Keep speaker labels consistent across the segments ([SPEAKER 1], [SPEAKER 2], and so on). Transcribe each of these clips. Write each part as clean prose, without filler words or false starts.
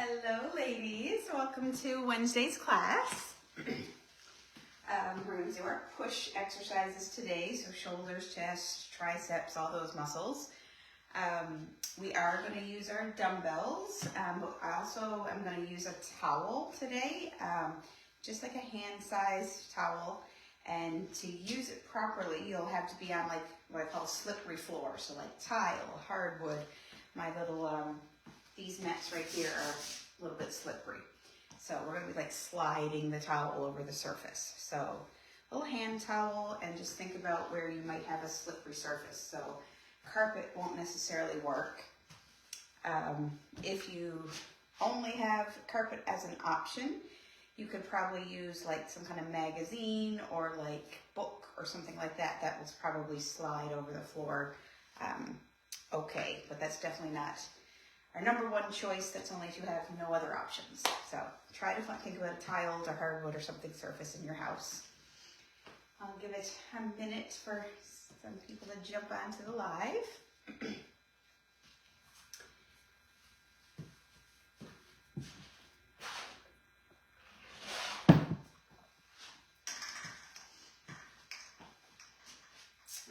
[SPEAKER 1] Hello ladies, welcome to Wednesday's class. We're going to do our push exercises today, so shoulders, chest, triceps, all those muscles. We are going to use our dumbbells, but I also am going to use a towel today, just like a hand-sized towel. And to use it properly, you'll have to be on like what I call slippery floor, so like tile, hardwood. My little these mats right here are a little bit slippery. So we're going to be like sliding the towel over the surface. So a little hand towel, and just think about where you might have a slippery surface. So carpet won't necessarily work. If you only have carpet as an option, you could probably use like some kind of magazine or like book or something like that. That will probably slide over the floor okay, but that's definitely not our number one choice. That's only if you have no other options. So try to think about a tiled or hardwood or something surface in your house. I'll give it a minute for some people to jump onto the live.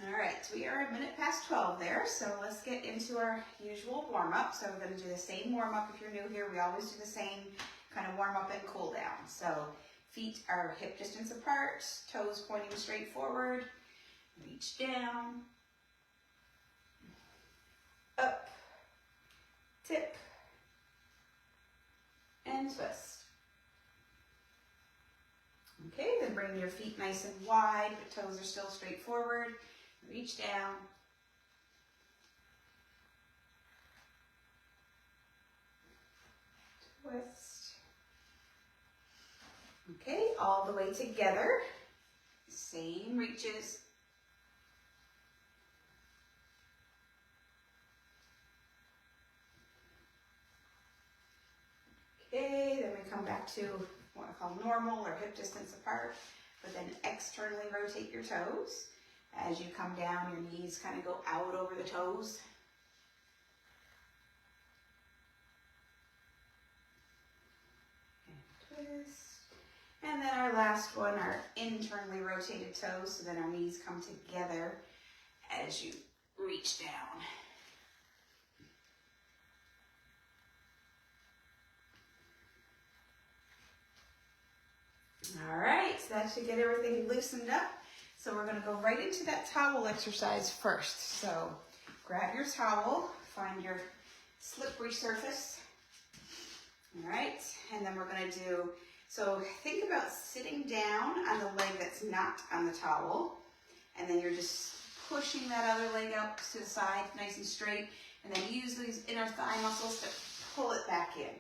[SPEAKER 1] All right, we are a minute past 12 there, so let's get into our usual warm-up. So we're going to do the same warm-up. If you're new here, we always do the same kind of warm-up and cool-down. So feet are hip distance apart, toes pointing straight forward, reach down, up, tip, and twist. Okay, then bring your feet nice and wide, but toes are still straight forward. Reach down, twist. Okay, all the way together. Same reaches. Okay, then we come back to what I call normal or hip distance apart, but then externally rotate your toes. As you come down, your knees kind of go out over the toes. And twist. And then our last one, our internally rotated toes, so then our knees come together as you reach down. All right, so that should get everything loosened up. So we're going to go right into that towel exercise first. So grab your towel, find your slippery surface. All right, and then we're going to do, so think about sitting down on the leg that's not on the towel, and then you're just pushing that other leg out to the side nice and straight, and then use these inner thigh muscles to pull it back in.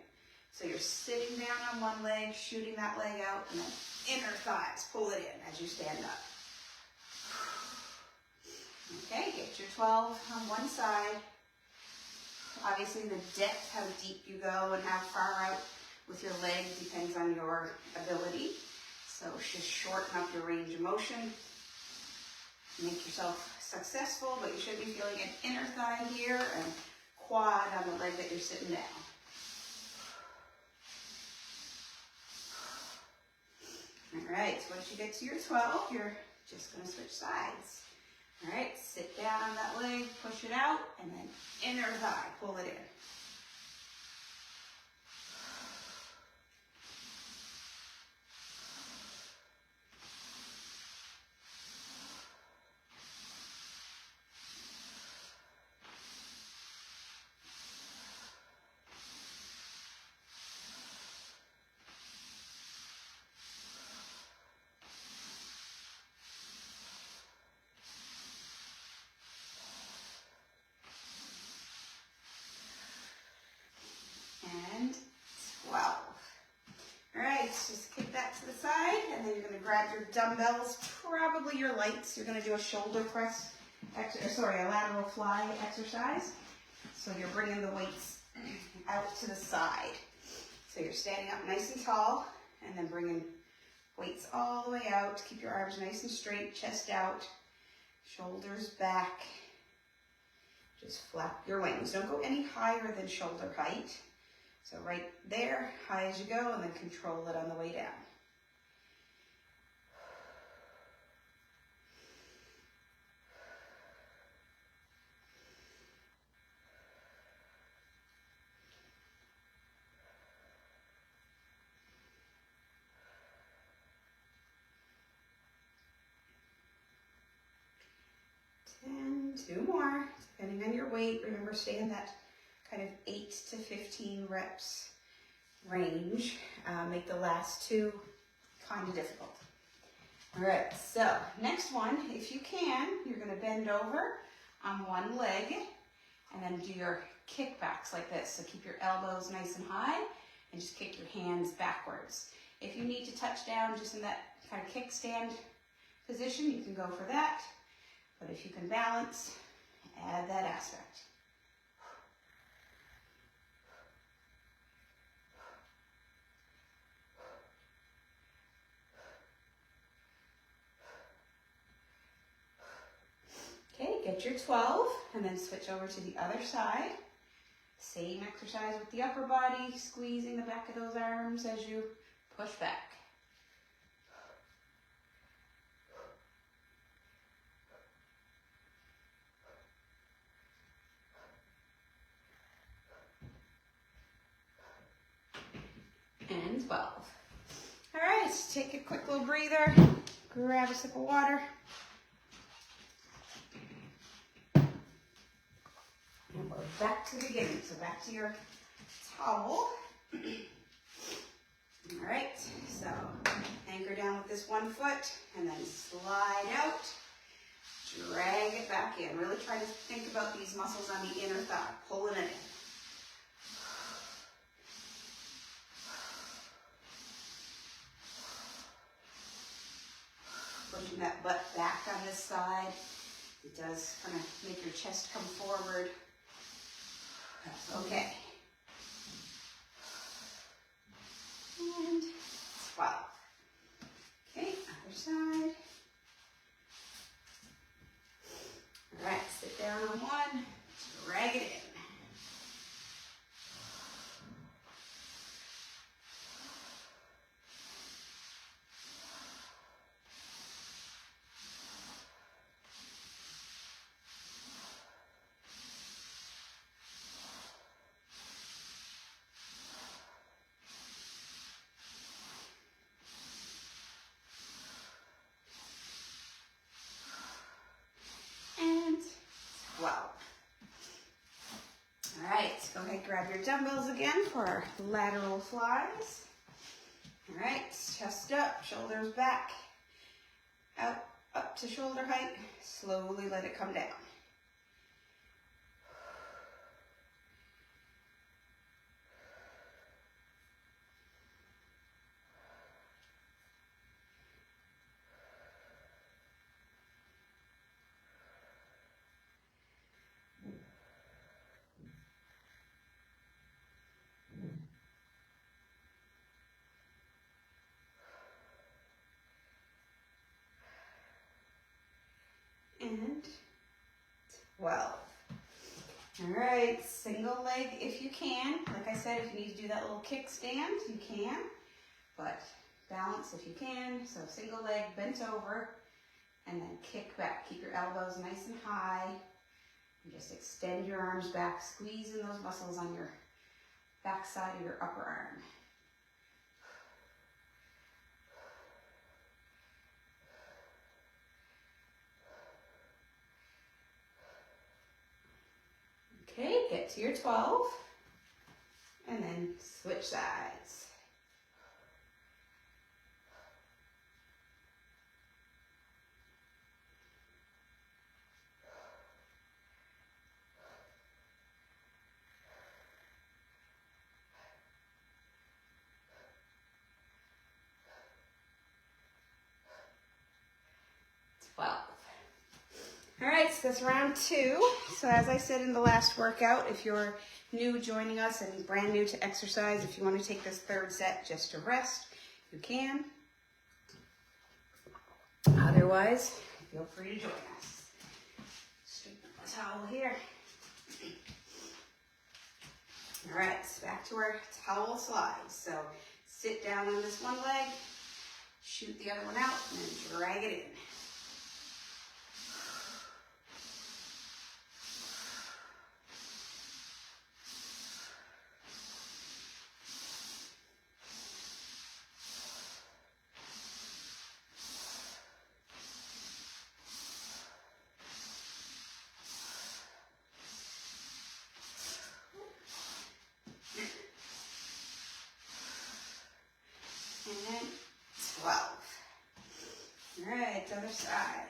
[SPEAKER 1] So you're sitting down on one leg, shooting that leg out, and then inner thighs, pull it in as you stand up. Okay, get your 12 on one side. Obviously the depth, how deep you go and how far out with your leg depends on your ability. So just shorten up your range of motion. Make yourself successful, but you should be feeling an inner thigh here and quad on the leg that you're sitting down. All right, so once you get to your 12, you're just going to switch sides. All right, sit down on that leg, push it out, and then inner thigh, pull it in. And 12. All right, just kick that to the side, and then you're going to grab your dumbbells, probably your lights. You're going to do a shoulder press, a lateral fly exercise. So you're bringing the weights out to the side. So you're standing up nice and tall, and then bringing weights all the way out. Keep your arms nice and straight, chest out, shoulders back. Just flap your wings. Don't go any higher than shoulder height. So right there, high as you go, and then control it on the way down. And 2 more, depending on your weight. Remember, stay in that kind of 8 to 15 reps range. Make the last 2 kind of difficult. All right, so next one, if you can, you're going to bend over on one leg and then do your kickbacks like this. So keep your elbows nice and high and just kick your hands backwards. If you need to touch down just in that kind of kickstand position, you can go for that. But if you can balance, add that aspect. Okay, get your 12 and then switch over to the other side. Same exercise with the upper body, squeezing the back of those arms as you push back. And 12. All right, take a quick little breather, grab a sip of water. And we're back to the beginning, so back to your towel. All right, so anchor down with this one foot and then slide out, drag it back in. Really try to think about these muscles on the inner thigh, pulling it in. Pushing that butt back on this side. It does kind of make your chest come forward. That's okay. And 12. Okay, other side. All right, sit down on one, drag it in. Go ahead, grab your dumbbells again for our lateral flies. All right, chest up, shoulders back, out, up to shoulder height. Slowly let it come down. And 12. All right, single leg if you can. Like I said, if you need to do that little kickstand, you can, but balance if you can. So single leg, bent over, and then kick back. Keep your elbows nice and high, and just extend your arms back, squeezing those muscles on your back side of your upper arm. Okay, get to your 12, and then switch sides. All right, so that's round 2. So as I said in the last workout, if you're new joining us and brand new to exercise, if you want to take this third set just to rest, you can. Otherwise, feel free to join us. Straighten up the towel here. All right, so back to our towel slides. So sit down on this one leg, shoot the other one out, and then drag it in. And 12. All right, other side.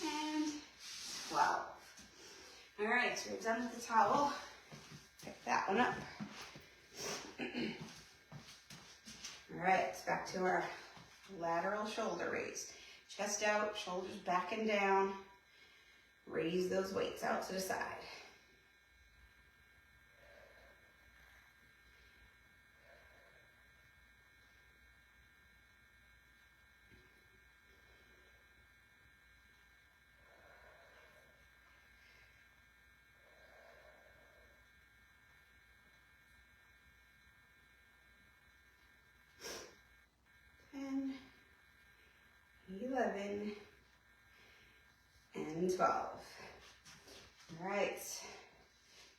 [SPEAKER 1] And 12. All right, so we're done with the towel. Pick that one up. All right, it's back to our lateral shoulder raise. Chest out, shoulders back and down. Raise those weights out to the side. And 11 and 12. All right,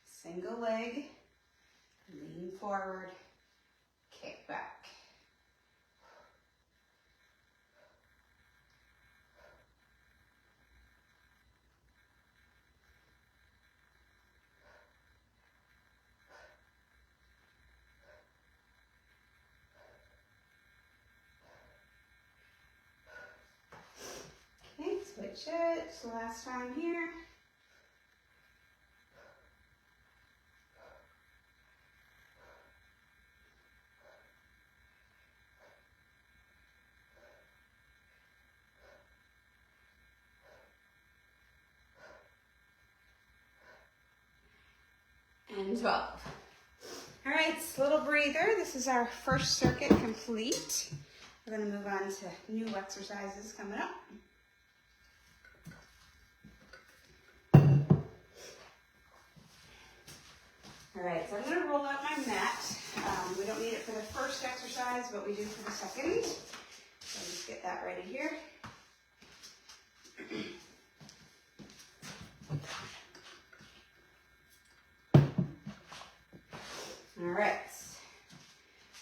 [SPEAKER 1] single leg, lean forward, kick back. Okay, switch it. So last time here. And 12. All right, little breather. This is our first circuit complete. We're going to move on to new exercises coming up. All right, so I'm going to roll out my mat. We don't need it for the first exercise, but we do for the second. So just get that ready here. All right,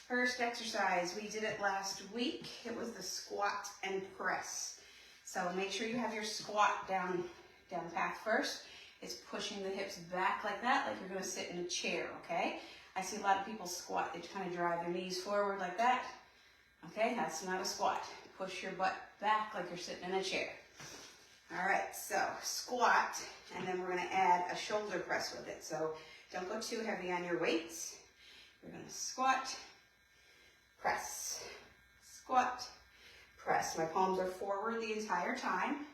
[SPEAKER 1] first exercise, we did it last week. It was the squat and press. So make sure you have your squat down path first. It's pushing the hips back like that, like you're gonna sit in a chair, okay? I see a lot of people squat, they kind of drive their knees forward like that. Okay, that's not a squat. Push your butt back like you're sitting in a chair. All right, so squat, and then we're gonna add a shoulder press with it. So don't go too heavy on your weights. You're gonna squat, press, squat, press. My palms are forward the entire time.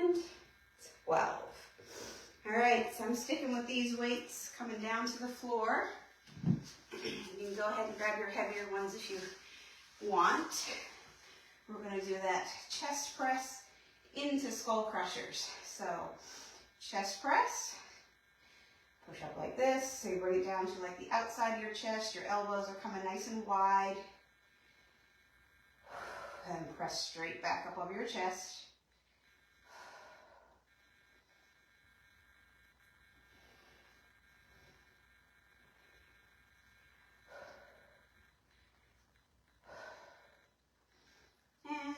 [SPEAKER 1] And 12. All right, so I'm sticking with these weights coming down to the floor. You can go ahead and grab your heavier ones if you want. We're going to do that chest press into skull crushers. So chest press, push up like this. So you bring it down to like the outside of your chest. Your elbows are coming nice and wide. And press straight back up over your chest.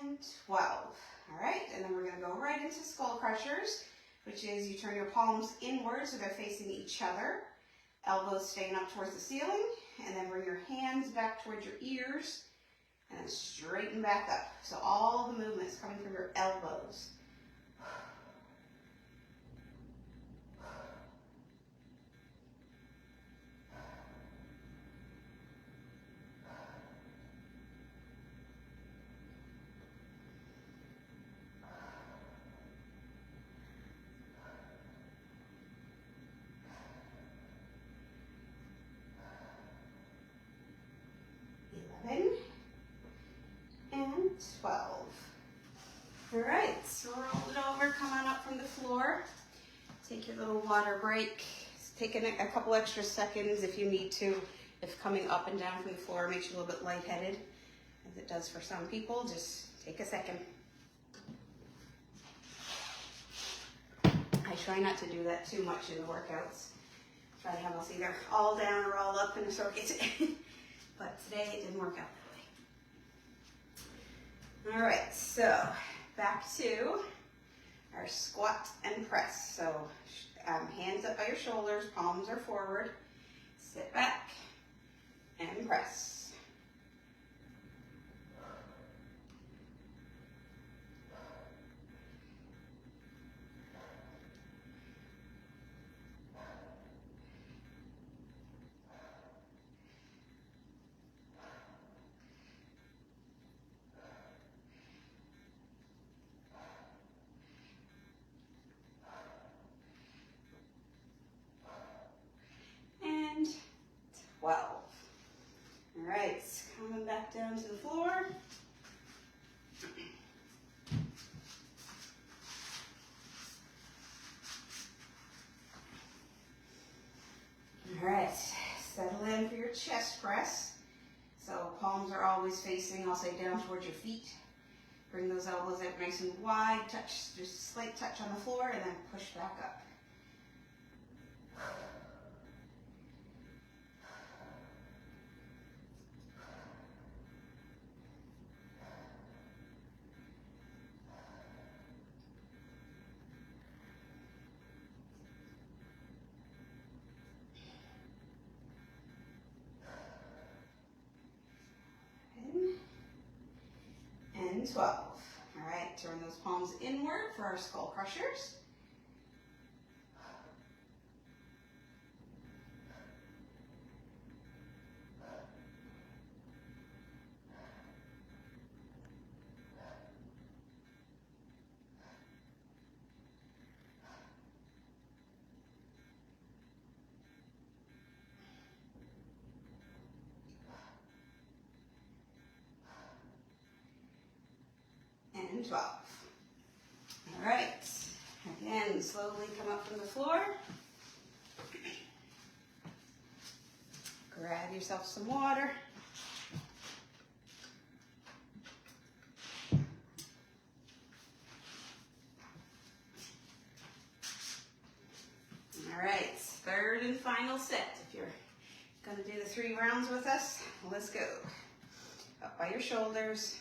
[SPEAKER 1] And 12. All right, and then we're going to go right into skull crushers. which is you turn your palms inward so they're facing each other. Elbows staying up towards the ceiling, and then bring your hands back towards your ears, and then straighten back up. So all the movement's coming from your elbows. And 12. All right, so roll it over, come on up from the floor. Take your little water break. Take a couple extra seconds if you need to. If coming up and down from the floor makes you a little bit lightheaded, as it does for some people, just take a second. I try not to do that too much in the workouts. Try to have us either all down or all up in a circuit. But today it didn't work out that way. All right, so back to our squat and press. So hands up by your shoulders, palms are forward. Sit back and press. And 12. All right, coming back down to the floor. All right, settle in for your chest press. So palms are always facing, I'll say, down towards your feet. Bring those elbows up nice and wide, touch, just a slight touch on the floor, and then push back up. And 12. All right, turn those palms inward for our skull crushers. And 12. All right, again, slowly come up from the floor. Grab yourself some water. All right, third and final set. If you're gonna do the 3 rounds with us, let's go. Up by your shoulders,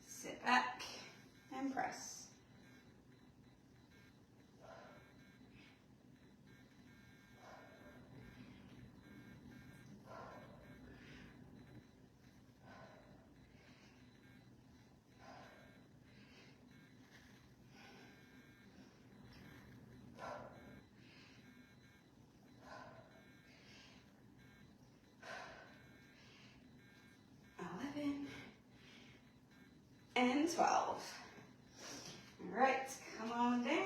[SPEAKER 1] sit back and press. And 12. All right, come on down.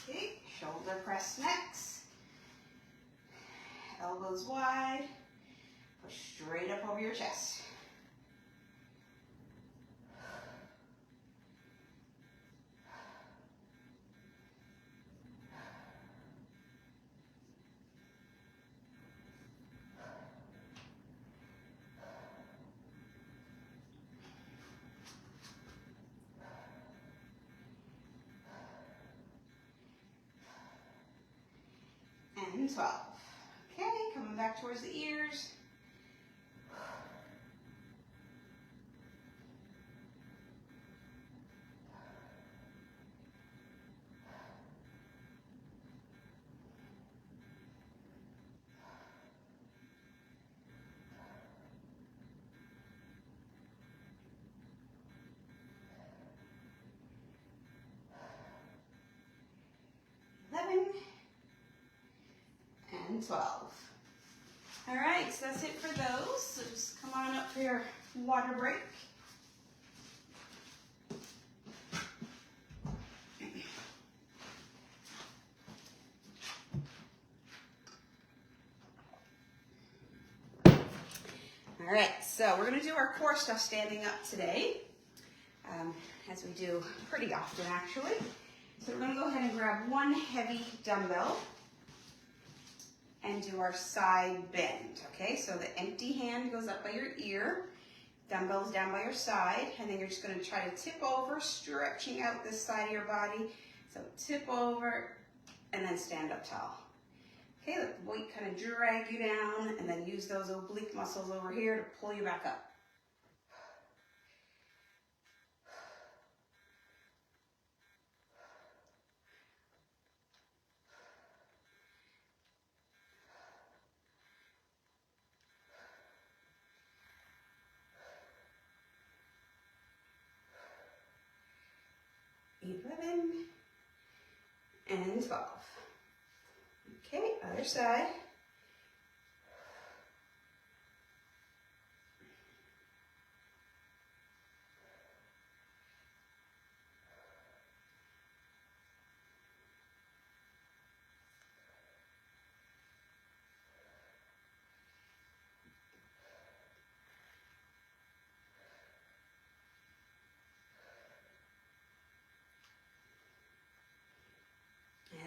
[SPEAKER 1] Okay, shoulder press next. Elbows wide. Push straight up over your chest. And 12. Okay, coming back towards the ears. and 12. All right, so that's it for those. So just come on up for your water break. All right, so we're gonna do our core stuff standing up today, as we do pretty often actually. So we're gonna go ahead and grab one heavy dumbbell and do our side bend, okay? So the empty hand goes up by your ear, dumbbells down by your side, and then you're just gonna try to tip over, stretching out this side of your body. So tip over and then stand up tall. Okay, let the weight kind of drag you down and then use those oblique muscles over here to pull you back up. And 12. Okay, other side.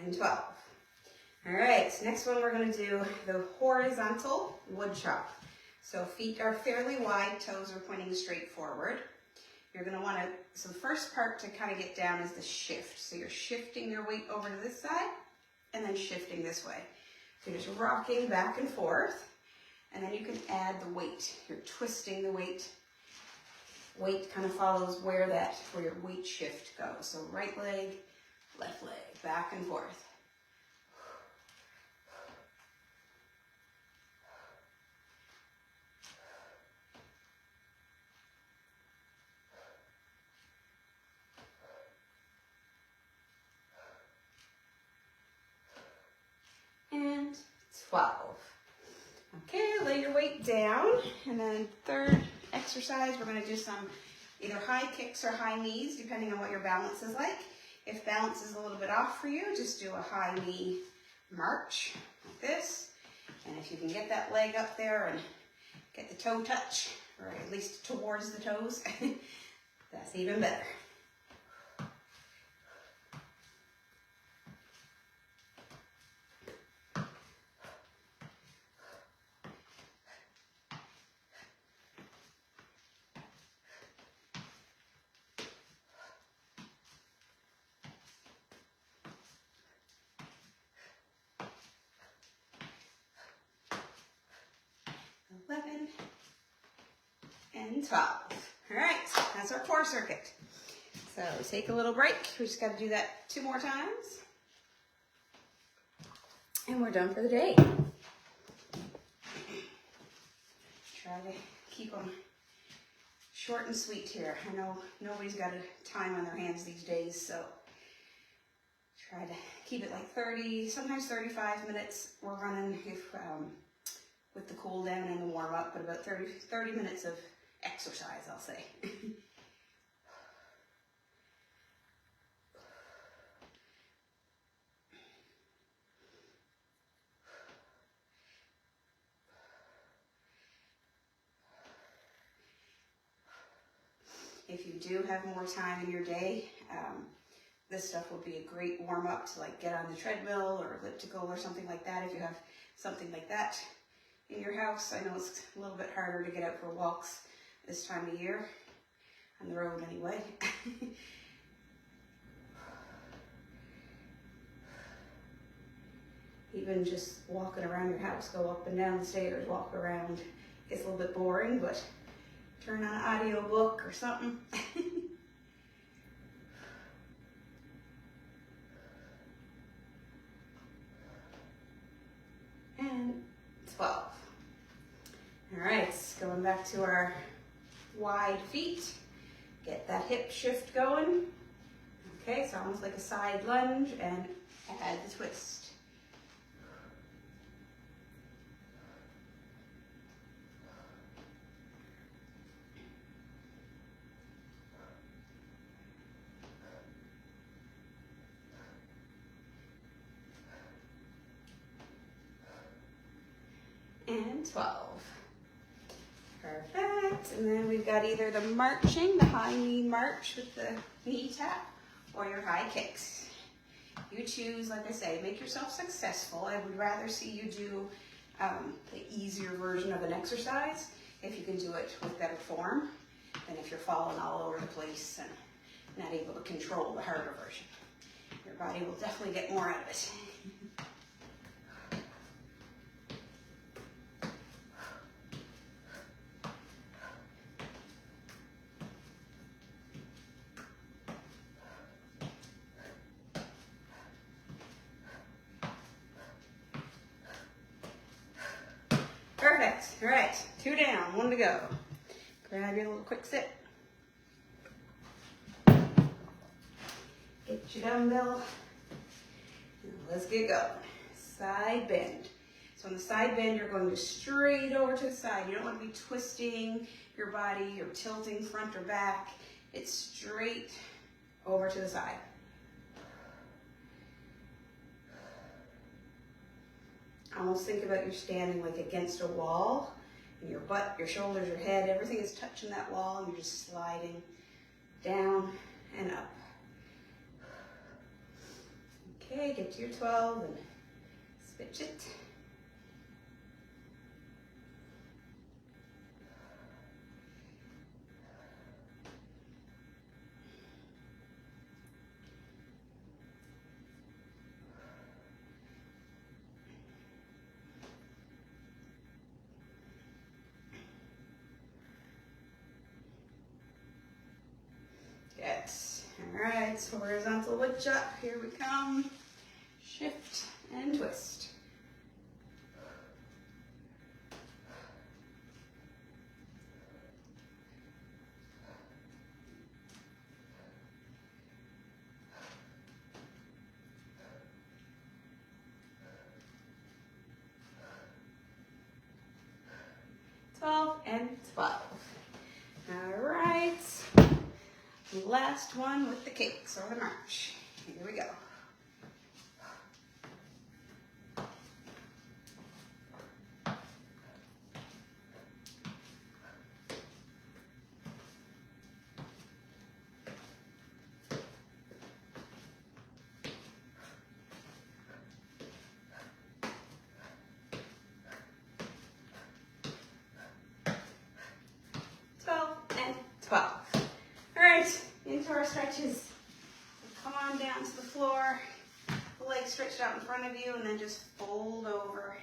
[SPEAKER 1] And 12. All right, so next one we're going to do the horizontal wood chop. So feet are fairly wide, toes are pointing straight forward. You're going to want to, so the first part to kind of get down is the shift. So you're shifting your weight over to this side and then shifting this way. So you're just rocking back and forth, and then you can add the weight. You're twisting the weight. Weight kind of follows where your weight shift goes. So right leg, left leg, back and forth. And 12. Okay, lay your weight down, and then third exercise, we're going to do some either high kicks or high knees, depending on what your balance is like. If balance is a little bit off for you, just do a high knee march like this. And if you can get that leg up there and get the toe touch, or at least towards the toes, that's even better. And 12. All right, that's our core circuit. So take a little break. We just got to do that 2 more times. And we're done for the day. Try to keep them short and sweet here. I know nobody's got a time on their hands these days, so try to keep it like 30, sometimes 35 minutes. We're running with the cool down and the warm up, but about 30 minutes of exercise, I'll say. If you do have more time in your day, this stuff would be a great warm up to like get on the treadmill or elliptical or something like that. If you have something like that in your house, I know it's a little bit harder to get out for walks this time of year, on the road anyway. Even just walking around your house, go up and down the stairs, walk around. It's a little bit boring, but turn on an audio book or something. And 12. All right, going back to our wide feet. Get that hip shift going. Okay, so almost like a side lunge, and add the twist. and 12. Perfect. And then we've got either the marching, the high knee march with the knee tap, or your high kicks. You choose, like I say, make yourself successful. I would rather see you do the easier version of an exercise if you can do it with better form than if you're falling all over the place and not able to control the harder version. Your body will definitely get more out of it. Perfect. All right, 2 down, 1 to go. Grab your little quick sit. Get your dumbbell. Let's get going. Side bend. So on the side bend, you're going to straight over to the side. You don't want to be twisting your body or tilting front or back. It's straight over to the side. Almost think about you standing like against a wall, and your butt, your shoulders, your head, everything is touching that wall, and you're just sliding down and up. Okay, get to your 12 and switch it. Yes. All right, so horizontal wood chop. Here we come. Shift and twist. And 12. All right. Last one with the kicks or the march. Here we go. And 12. All right, into our stretches. Come on down to the floor, the legs stretched out in front of you, and then just fold over.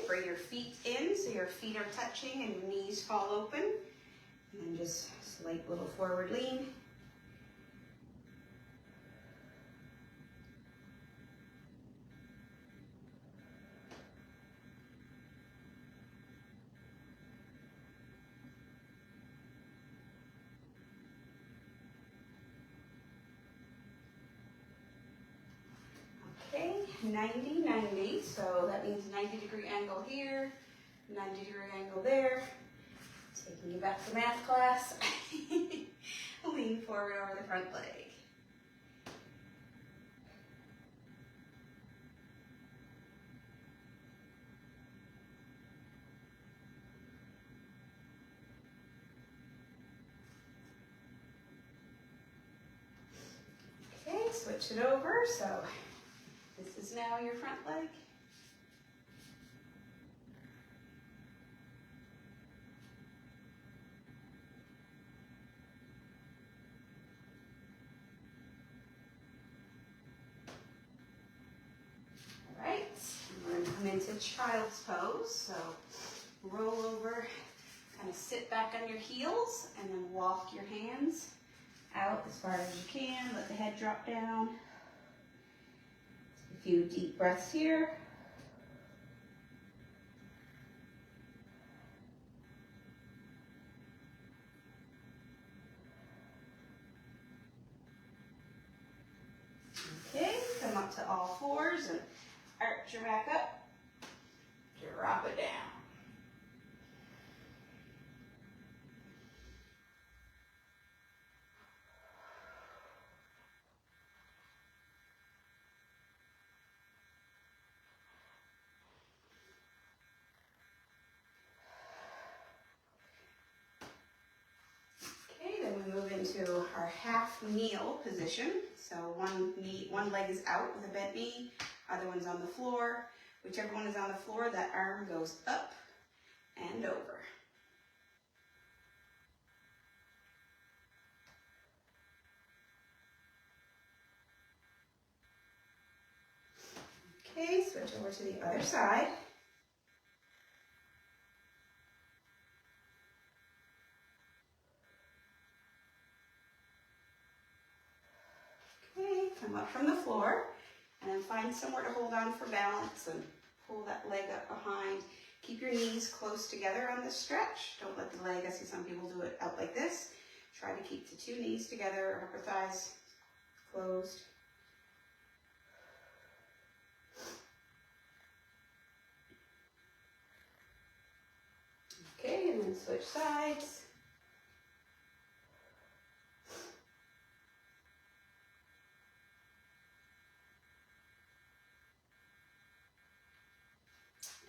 [SPEAKER 1] Bring your feet in so your feet are touching and your knees fall open. And then just slight little forward lean. Okay, 90, 90, so that means 90-degree angle here, 90-degree angle there. Taking you back to math class. Lean forward over the front leg. Okay, switch it over, so this is now your front leg. All right, we're going to come into child's pose. So roll over, kind of sit back on your heels, and then walk your hands out as far as you can. Let the head drop down. A few deep breaths here. Okay, come up to all fours and Arch your back up. Drop it down. Okay, then we move into our half kneel position. So one leg is out with a bent knee, other one's on the floor. Whichever one is on the floor, that arm goes up and over. Okay, switch over to the other side. Okay, come up from the floor and then find somewhere to hold on for balance and pull that leg up behind. Keep your knees close together on this stretch. Don't let the leg, I see some people do it out like this. Try to keep the two knees together, upper thighs closed. Okay, and then switch sides.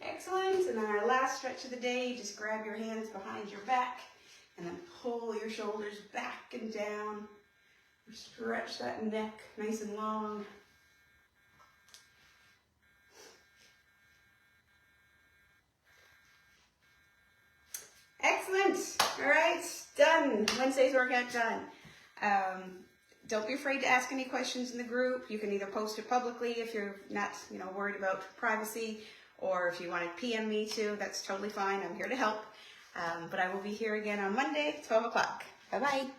[SPEAKER 1] Excellent, and then our last stretch of the day, just grab your hands behind your back and then pull your shoulders back and down. Stretch that neck nice and long. Excellent, all right, done. Wednesday's workout done. Don't be afraid to ask any questions in the group. You can either post it publicly if you're not, worried about privacy, or if you want to PM me too, that's totally fine. I'm here to help. But I will be here again on Monday, 12 o'clock. Bye-bye.